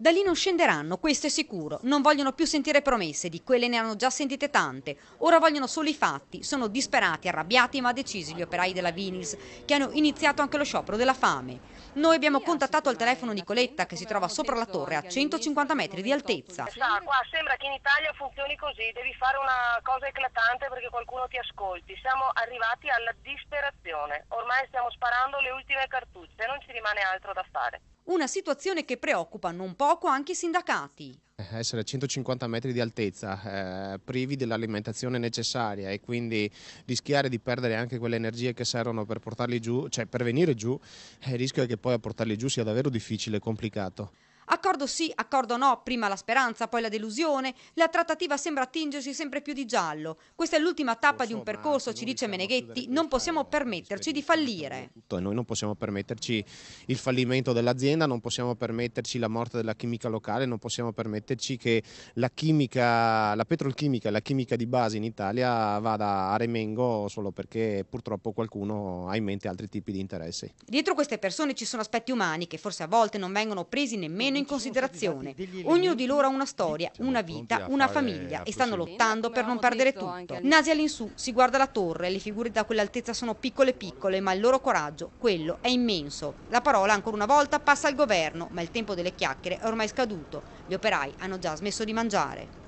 Da lì non scenderanno, questo è sicuro. Non vogliono più sentire promesse, di quelle ne hanno già sentite tante. Ora vogliono solo i fatti. Sono disperati, arrabbiati ma decisi gli operai della Vinyls, che hanno iniziato anche lo sciopero della fame. Noi abbiamo contattato al telefono Nicoletta, che si trova sopra la torre a 150 metri di altezza. Qua sembra che in Italia funzioni così, devi fare una cosa eclatante perché qualcuno ti ascolti. Siamo arrivati alla disperazione. Ormai stiamo sparando le ultime cartucce, non ci rimane altro da fare. Una situazione che preoccupa non poco anche i sindacati. Essere a 150 metri di altezza, privi dell'alimentazione necessaria e quindi rischiare di perdere anche quelle energie che servono per portarli giù, cioè per venire giù, il rischio è che poi a portarli giù sia davvero difficile e complicato. Accordo sì, accordo no, prima la speranza, poi la delusione, la trattativa sembra tingersi sempre più di giallo. Questa è l'ultima tappa di un percorso, ci dice Meneghetti, non possiamo permetterci di fallire. E noi non possiamo permetterci il fallimento dell'azienda, non possiamo permetterci la morte della chimica locale, non possiamo permetterci che la petrolchimica e la chimica di base in Italia vada a remengo solo perché purtroppo qualcuno ha in mente altri tipi di interessi. Dietro queste persone ci sono aspetti umani che forse a volte non vengono presi nemmeno in considerazione. Ognuno di loro ha una storia, una vita, una famiglia e stanno lottando per non perdere tutto. Nasi all'insù, si guarda la torre, le figure da quell'altezza sono piccole piccole, ma il loro coraggio, quello è immenso. La parola ancora una volta passa al governo, ma il tempo delle chiacchiere è ormai scaduto. Gli operai hanno già smesso di mangiare.